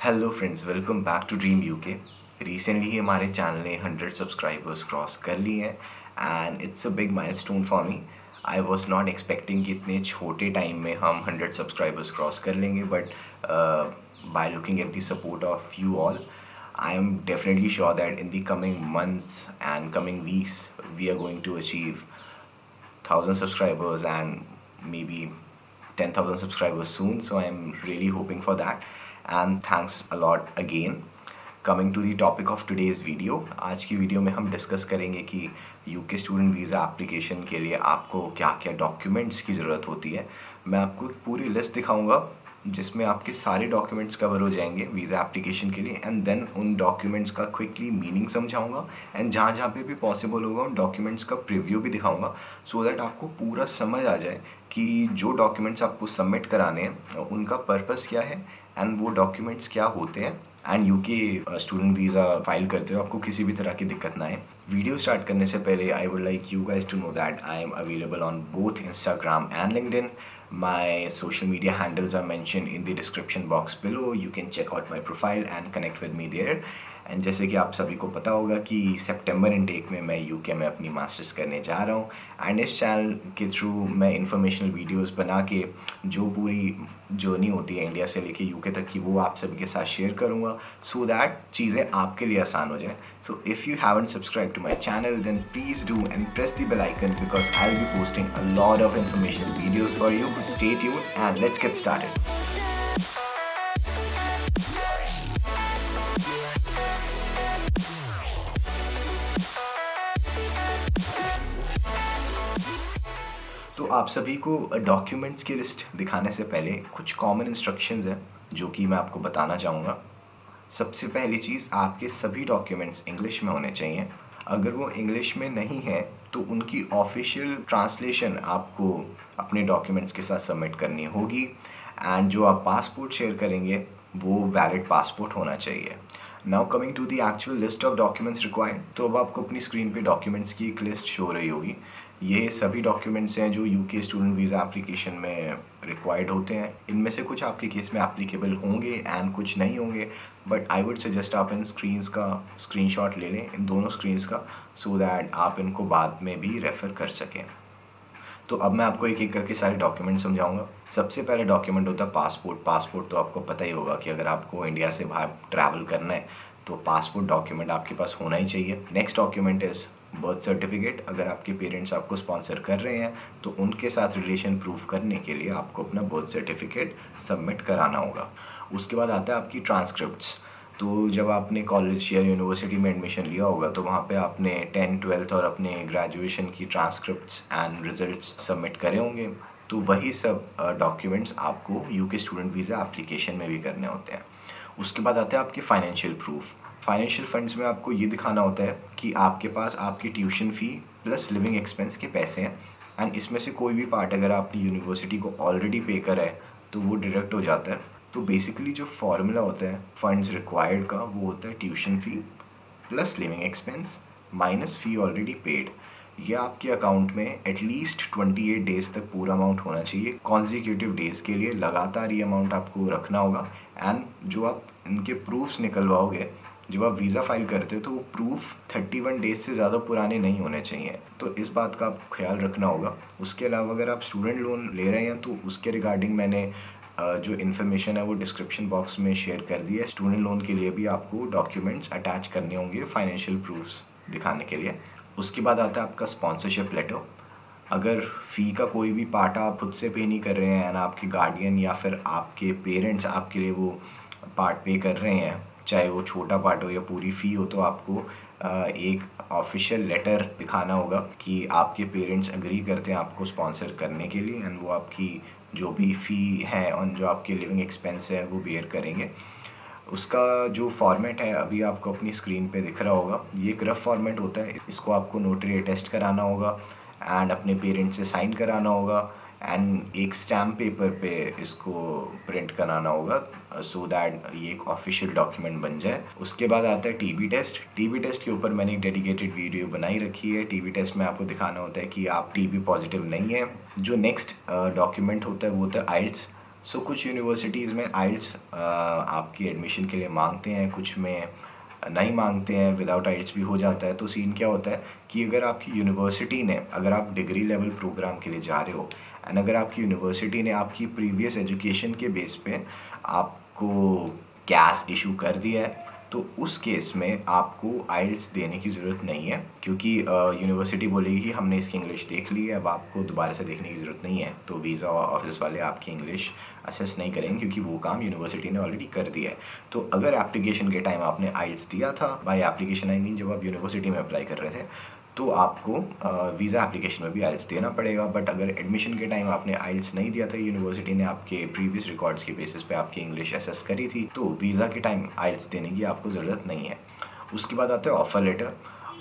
Hello friends, welcome back to dream UK. Recently ही हमारे channel ने 100 सब्सक्राइबर्स क्रॉस कर लिए हैं and it's a big milestone for me. I was not expecting कि इतने छोटे टाइम में हम 100 सब्सक्राइबर्स क्रॉस कर लेंगे, but by looking at the support of you all, I am definitely sure that in the coming months and coming weeks, we are going to achieve 1,000 subscribers and maybe 10,000 subscribers soon. So I am really hoping for that. And thanks a lot again. Coming to the topic of today's video, आज की video में हम discuss करेंगे कि UK student visa application के लिए आपको क्या क्या डॉक्यूमेंट्स की ज़रूरत होती है। मैं आपको एक पूरी लिस्ट दिखाऊंगा जिसमें आपके सारे डॉक्यूमेंट्स कवर हो जाएंगे वीज़ा एप्लीकेशन के लिए, एंड देन उन डॉक्यूमेंट्स का क्विकली मीनिंग समझाऊंगा एंड जहाँ जहाँ पे भी पॉसिबल होगा उन डॉक्यूमेंट्स का प्रीव्यू भी दिखाऊंगा, सो दैट आपको पूरा समझ आ जाए कि जो डॉक्यूमेंट्स आपको सबमिट कराने हैं उनका पर्पस क्या है एंड वो डॉक्यूमेंट्स क्या होते हैं। And UK student visa file करते हो आपको किसी भी तरह की दिक्कत ना आए। वीडियो स्टार्ट करने से पहले I would like you guys to know that I am available on both Instagram and LinkedIn. My social media handles are mentioned in the description box below. You can check out my profile and connect with me there. And जैसे कि आप सभी को पता होगा कि सितंबर intake में मैं यूके में अपनी मास्टर्स करने जा रहा हूँ, एंड इस चैनल के थ्रू मैं इन्फॉर्मेशनल वीडियोस बना के जो पूरी जर्नी होती है इंडिया से लेके यूके तक की वो आप सभी के साथ शेयर करूँगा, सो दैट चीज़ें आपके लिए आसान हो जाए. So if you haven't subscribe to my channel then please do and press the bell icon because I will be posting a lot of informational videos for you. Stay tuned and let's get started. तो आप सभी को documents की list दिखाने से पहले कुछ common instructions हैं जो कि मैं आपको बताना चाहूँगा. सबसे पहली चीज़, आपके सभी डॉक्यूमेंट्स इंग्लिश में होने चाहिए. अगर वो इंग्लिश में नहीं है तो उनकी ऑफिशियल ट्रांसलेशन आपको अपने डॉक्यूमेंट्स के साथ सबमिट करनी होगी. एंड जो आप पासपोर्ट शेयर करेंगे वो वैलिड पासपोर्ट होना चाहिए. Now coming to the actual list of documents required, तो अब आपको अपनी स्क्रीन पे डॉक्यूमेंट्स की एक लिस्ट शो रही होगी. ये सभी डॉक्यूमेंट्स हैं जो यूके स्टूडेंट वीज़ा एप्लीकेशन में रिक्वायर्ड होते हैं. इनमें से कुछ आपके केस में एप्लीकेबल होंगे एंड कुछ नहीं होंगे, बट आई वुड सजेस्ट आप इन स्क्रीन्स का स्क्रीनशॉट ले लें, इन दोनों स्क्रीन्स का, सो दैट आप इनको बाद में भी रेफ़र कर सकें. तो अब मैं आपको एक एक करके सारे डॉक्यूमेंट समझाऊंगा. सबसे पहले डॉक्यूमेंट होता है पासपोर्ट. पासपोर्ट तो आपको पता ही होगा कि अगर आपको इंडिया से बाहर ट्रैवल करना है तो पासपोर्ट डॉक्यूमेंट आपके पास होना ही चाहिए. Next document is birth certificate. अगर आपके पेरेंट्स आपको स्पॉन्सर कर रहे हैं तो उनके साथ रिलेशन प्रूफ करने के लिए आपको अपना बर्थ सर्टिफिकेट सबमिट कराना होगा. उसके बाद आता है आपकी ट्रांसक्रिप्ट्स. तो जब आपने कॉलेज या यूनिवर्सिटी में एडमिशन लिया होगा तो वहाँ पे आपने 10th 12th और अपने ग्रेजुएशन की ट्रांसक्रिप्ट्स एंड रिजल्ट्स सबमिट करे होंगे. तो वही सब डॉक्यूमेंट्स आपको यूके स्टूडेंट वीज़ा एप्लीकेशन में भी करने होते हैं. उसके बाद आता है आपके फाइनेंशियल प्रूफ. फाइनेंशियल फंड्स में आपको ये दिखाना होता है कि आपके पास आपकी tuition fee plus living expense के पैसे हैं, एंड इसमें से कोई भी पार्ट अगर आपने यूनिवर्सिटी को ऑलरेडी पे करा है तो वो डिडक्ट हो जाता है. तो बेसिकली जो फॉर्मूला होता है फंड्स रिक्वायर्ड का वो होता है tuition fee plus living expense minus fee already paid. ये आपके अकाउंट में एटलीस्ट 28 डेज़ तक पूरा अमाउंट होना चाहिए. कॉन्जिक्यूटिव डेज़ के लिए लगातार ये अमाउंट आपको रखना होगा. एंड जो आप इनके प्रूफ्स निकलवाओगे जब आप वीज़ा फाइल करते हो तो वो प्रूफ 31 डेज से ज़्यादा पुराने नहीं होने चाहिए. तो इस बात का आपको ख्याल रखना होगा. उसके अलावा अगर आप स्टूडेंट लोन ले रहे हैं तो उसके रिगार्डिंग मैंने जो इन्फॉर्मेशन है वो डिस्क्रिप्शन बॉक्स में शेयर कर दी है. स्टूडेंट लोन के लिए भी आपको डॉक्यूमेंट्स अटैच करने होंगे फाइनेंशियल प्रूफ्स दिखाने के लिए. उसके बाद आता है आपका स्पॉन्सरशिप लेटर. अगर फ़ी का कोई भी पार्ट आप खुद से पे नहीं कर रहे हैं एंड आपके गार्डियन या फिर आपके पेरेंट्स आपके लिए वो पार्ट पे कर रहे हैं, चाहे वो छोटा पार्ट हो या पूरी फ़ी हो, तो आपको एक ऑफिशियल लेटर दिखाना होगा कि आपके पेरेंट्स एग्री करते हैं आपको स्पॉन्सर करने के लिए, एंड वो आपकी जो भी फ़ी है और जो आपके लिविंग एक्सपेंस है वो बेयर करेंगे. उसका जो फॉर्मेट है अभी आपको अपनी स्क्रीन पे दिख रहा होगा. ये एक रफ फॉर्मेट होता है. इसको आपको नोटरी अटेस्ट कराना होगा एंड अपने पेरेंट्स से साइन कराना होगा एंड एक स्टैम्प पेपर पे इसको प्रिंट कराना होगा, सो दैट ये एक ऑफिशियल डॉक्यूमेंट बन जाए. उसके बाद आता है टीबी टेस्ट. टीबी टेस्ट के ऊपर मैंने एक डेडिकेटेड वीडियो बनाई रखी है. टीबी टेस्ट में आपको दिखाना होता है कि आप टीबी पॉजिटिव नहीं है. जो नेक्स्ट डॉक्यूमेंट होता है वो होता है आइल्स. सो कुछ यूनिवर्सिटीज़ में आइल्स आपकी एडमिशन के लिए मांगते हैं, कुछ में नहीं मांगते हैं, विदाउट आइल्स भी हो जाता है। तो सीन क्या होता है कि अगर आपकी यूनिवर्सिटी ने, अगर आप डिग्री लेवल प्रोग्राम के लिए जा रहे हो एंड अगर आपकी यूनिवर्सिटी ने आपकी प्रीवियस एजुकेशन के बेस पे आपको कैश इशू कर दिया है, तो उस केस में आपको आइल्स देने की ज़रूरत नहीं है, क्योंकि यूनिवर्सिटी बोलेगी कि हमने इसकी इंग्लिश देख ली है, अब आपको दोबारा से देखने की ज़रूरत नहीं है। तो वीज़ा ऑफिस वाले आपकी इंग्लिश असेस नहीं करेंगे, क्योंकि वो काम यूनिवर्सिटी ने ऑलरेडी कर दिया है। तो अगर एप्लीकेशन के टाइम आपने आइल्स दिया था, बाय एप्लीकेशन आई मीन जब आप यूनिवर्सिटी में अप्लाई कर रहे थे, तो आपको वीज़ा एप्लीकेशन में भी आइल्स देना पड़ेगा। बट अगर एडमिशन के टाइम आपने आइल्स नहीं दिया था, यूनिवर्सिटी ने आपके प्रीवियस रिकॉर्ड्स के बेसिस पे आपकी इंग्लिश असेस करी थी, तो वीज़ा के टाइम आइल्स देने की आपको ज़रूरत नहीं है। उसके बाद आता है offer letter.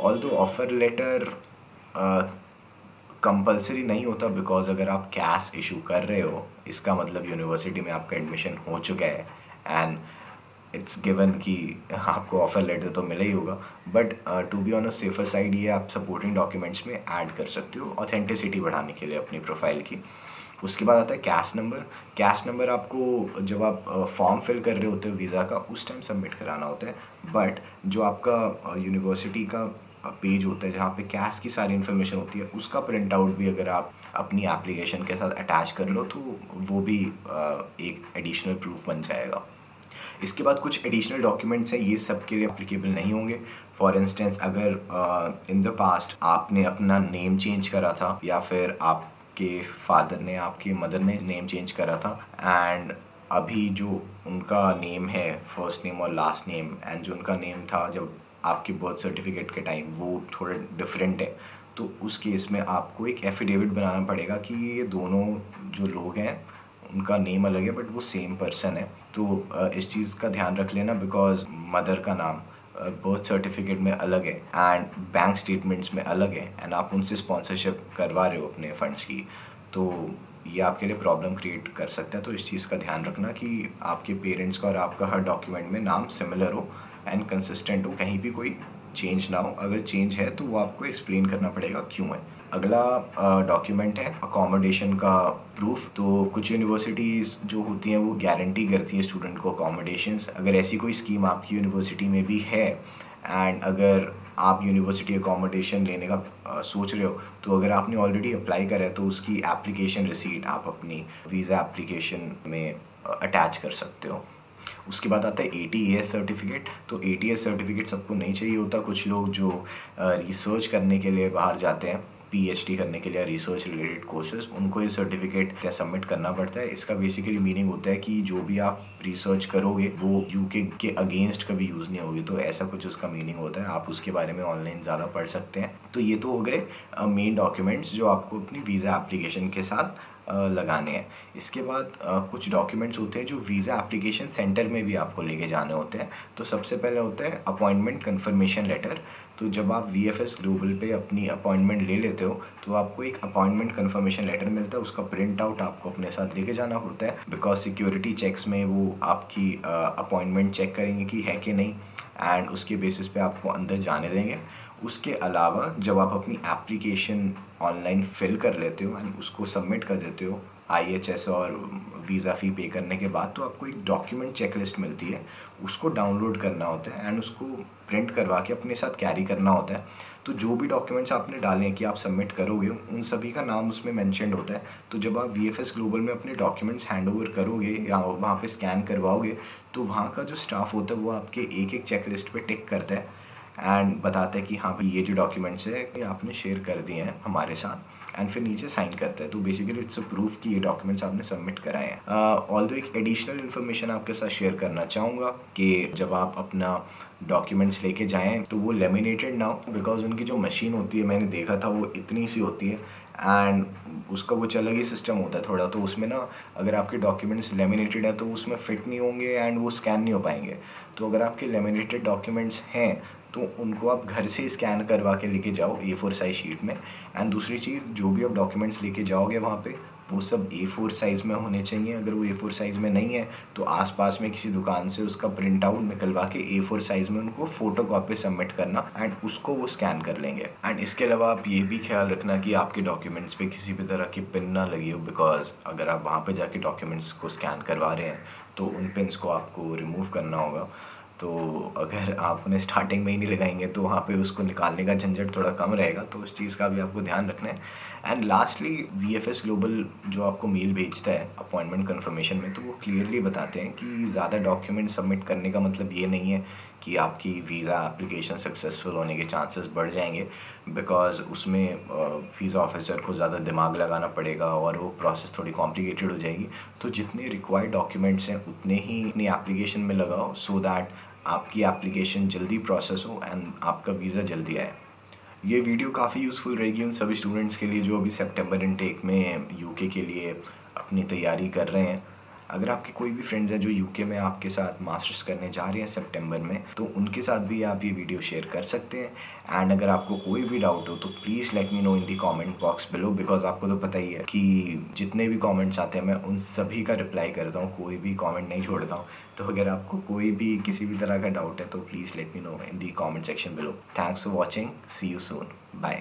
Although offer letter compulsory नहीं होता, बिकॉज अगर आप कैश इशू कर रहे हो, इसका मतलब यूनिवर्सिटी में आपका एडमिशन हो चुका है एंड इट्स गिवन कि आपको ऑफ़र लेटर तो मिला ही होगा। But to be on a safer side, ये आप सपोर्टिंग डॉक्यूमेंट्स में ऐड कर सकते हो ऑथेंटिसिटी बढ़ाने के लिए अपनी प्रोफाइल की। उसके बाद आता है कैश नंबर। कैश नंबर आपको जब आप फॉर्म फिल कर रहे होते हो वीज़ा का, उस टाइम सबमिट कराना होता है। बट जो आपका यूनिवर्सिटी का पेज होता है जहाँ पे कैश की सारी इन्फॉर्मेशन होती है, उसका प्रिंट आउट भी अगर आप अपनी एप्लीकेशन के साथ अटैच कर लो, तो वो भी एक एडिशनल प्रूफ बन जाएगा। इसके बाद कुछ एडिशनल डॉक्यूमेंट्स हैं, ये सब के लिए अप्लीकेबल नहीं होंगे। फॉर इंस्टेंस, अगर इन द पास्ट आपने अपना नेम चेंज करा था, या फिर आपके फादर ने, आपकी मदर ने नेम चेंज करा था, एंड अभी जो उनका नेम है, फर्स्ट नेम और लास्ट नेम, एंड जो उनका नेम था जब आपके बर्थ सर्टिफिकेट के टाइम, वो थोड़ा डिफरेंट है, तो उस केस में आपको एक एफिडेविट बनाना पड़ेगा कि ये दोनों जो लोग हैं उनका नेम अलग है बट वो सेम पर्सन है। तो इस चीज़ का ध्यान रख लेना, बिकॉज मदर का नाम बर्थ सर्टिफिकेट में अलग है एंड बैंक स्टेटमेंट्स में अलग है, एंड आप उनसे स्पॉन्सरशिप करवा रहे हो अपने फंड्स की, तो ये आपके लिए प्रॉब्लम क्रिएट कर सकता है। तो इस चीज़ का ध्यान रखना कि आपके पेरेंट्स का और आपका हर डॉक्यूमेंट में नाम सिमिलर हो एंड कंसिस्टेंट हो, कहीं भी कोई चेंज ना हो। अगर चेंज है तो वो आपको एक्सप्लेन करना पड़ेगा क्यों है। अगला डॉक्यूमेंट है अकोमोडेशन का प्रूफ। तो कुछ यूनिवर्सिटीज़ जो होती हैं वो गारंटी करती है स्टूडेंट को अकोमोडेशंस। अगर ऐसी कोई स्कीम आपकी यूनिवर्सिटी में भी है एंड अगर आप यूनिवर्सिटी अकोमोडेशन लेने का सोच रहे हो, तो अगर आपने ऑलरेडी अप्लाई करा है तो उसकी एप्लीकेशन रिसीट आप अपनी वीज़ा एप्लीकेशन में अटैच कर सकते हो। उसके बाद आता है ATAS सर्टिफिकेट। तो ATAS सर्टिफिकेट सबको नहीं चाहिए होता। कुछ लोग जो रिसर्च करने के लिए बाहर जाते हैं, PhD करने के लिए, रिसर्च रिलेटेड कोर्सेज, उनको ये सर्टिफिकेट सबमिट करना पड़ता है। इसका बेसिकली मीनिंग होता है कि जो भी आप रिसर्च करोगे वो UK के अगेंस्ट कभी यूज़ नहीं होगी, तो ऐसा कुछ उसका मीनिंग होता है। आप उसके बारे में ऑनलाइन ज़्यादा पढ़ सकते हैं। तो ये तो हो गए मेन डॉक्यूमेंट्स जो आपको अपनी वीज़ा एप्लीकेशन के साथ लगाने हैं। इसके बाद कुछ डॉक्यूमेंट्स होते हैं जो वीज़ा एप्लीकेशन सेंटर में भी आपको लेके जाने होते हैं। तो सबसे पहले होता है अपॉइंटमेंट कंफर्मेशन लेटर। तो जब आप VFS ग्लोबल पे अपनी अपॉइंटमेंट ले लेते हो तो आपको एक अपॉइंटमेंट कंफर्मेशन लेटर मिलता है। उसका प्रिंट आउट आपको अपने साथ लेके जाना होता है, बिकॉज सिक्योरिटी चेक्स में वो आपकी अपॉइंटमेंट चेक करेंगे कि है कि नहीं, एंड उसके बेसिस पे आपको अंदर जाने देंगे। उसके अलावा जब आप अपनी एप्लीकेशन ऑनलाइन फिल कर लेते हो एंड उसको सबमिट कर देते हो IHS और वीज़ा फ़ी पे करने के बाद, तो आपको एक डॉक्यूमेंट चेकलिस्ट मिलती है। उसको डाउनलोड करना होता है एंड उसको प्रिंट करवा के अपने साथ कैरी करना होता है। तो जो भी डॉक्यूमेंट्स आपने डाले हैं कि आप सबमिट करोगे, उन सभी का नाम उसमें मेंशन्ड होता है। तो जब आप VFS ग्लोबल में अपने डॉक्यूमेंट्स हैंड ओवर करोगे या वहाँ पे स्कैन करवाओगे, तो वहाँ का जो स्टाफ होता है वो आपके एक एक चेक लिस्ट पर टिक करता है एंड बताता है कि हाँ भाई ये जो डॉक्यूमेंट्स है ये आपने शेयर कर दिए हैं हमारे साथ, एंड फिर नीचे साइन करता है। तो बेसिकली इट्स अ प्रूफ कि ये डॉक्यूमेंट्स आपने सबमिट कराए हैं। ऑल्दो एक एडिशनल इन्फॉर्मेशन आपके साथ शेयर करना चाहूँगा कि जब आप अपना डॉक्यूमेंट्स लेके जाएं तो वो लेमिनेटेड ना हो, बिकॉज उनकी जो मशीन होती है, मैंने देखा था, वो इतनी सी होती है एंड उसका कुछ अलग ही सिस्टम होता है थोड़ा। तो उसमें ना अगर आपके डॉक्यूमेंट्स लेमिनेटेड है तो उसमें फ़िट नहीं होंगे एंड वो स्कैन नहीं हो पाएंगे। तो अगर आपके लेमिनेटेड डॉक्यूमेंट्स हैं तो उनको आप घर से स्कैन करवा के लेके जाओ A4 साइज शीट में। एंड दूसरी चीज़, जो भी आप डॉक्यूमेंट्स लेके जाओगे वहाँ पे, वो सब A4 साइज़ में होने चाहिए। अगर वो A4 साइज़ में नहीं है तो आसपास में किसी दुकान से उसका प्रिंट आउट निकलवा के A4 साइज़ में उनको फ़ोटो कॉपी सबमिट करना एंड उसको वो स्कैन कर लेंगे। एंड इसके अलावा आप ये भी ख्याल रखना कि आपके डॉक्यूमेंट्स पे किसी भी तरह की पिन ना लगी हो, बिकॉज अगर आप वहाँ पे जाके डॉक्यूमेंट्स को स्कैन करवा रहे हैं तो उन पिन्स को आपको रिमूव करना होगा। तो अगर आप उन्हें स्टार्टिंग में ही नहीं लगाएंगे तो वहाँ पे उसको निकालने का झंझट थोड़ा कम रहेगा, तो उस चीज़ का भी आपको ध्यान रखना है। एंड लास्टली VFS ग्लोबल जो आपको मेल भेजता है अपॉइंटमेंट कन्फर्मेशन में, तो वो क्लियरली बताते हैं कि ज़्यादा डॉक्यूमेंट सबमिट करने का मतलब ये नहीं है कि आपकी वीज़ा एप्लीकेशन सक्सेसफुल होने के चांसेस बढ़ जाएंगे, बिकॉज उसमें वीज़ा ऑफिसर को ज़्यादा दिमाग लगाना पड़ेगा और वो प्रोसेस थोड़ी कॉम्प्लिकेटेड हो जाएगी। तो जितने रिक्वायर्ड डॉक्यूमेंट्स हैं उतने ही अपनी एप्लीकेशन में लगाओ, सो दैट आपकी एप्लीकेशन जल्दी प्रोसेस हो एंड आपका वीज़ा जल्दी आए। ये वीडियो काफ़ी यूज़फुल रहेगी उन सभी स्टूडेंट्स के लिए जो अभी सितंबर इनटेक में यूके के लिए अपनी तैयारी कर रहे हैं। अगर आपके कोई भी फ्रेंड्स हैं जो यूके में आपके साथ मास्टर्स करने जा रहे हैं सितंबर में, तो उनके साथ भी आप ये वीडियो शेयर कर सकते हैं। एंड अगर आपको कोई भी डाउट हो तो please let me know in the comment box below, because आपको तो पता ही है कि जितने भी कमेंट्स आते हैं मैं उन सभी का रिप्लाई करता हूँ, कोई भी कमेंट नहीं छोड़ता हूँ। तो अगर आपको कोई भी किसी भी तरह का डाउट है तो please let me know in the comment section below. Thanks for watching, see you soon, bye.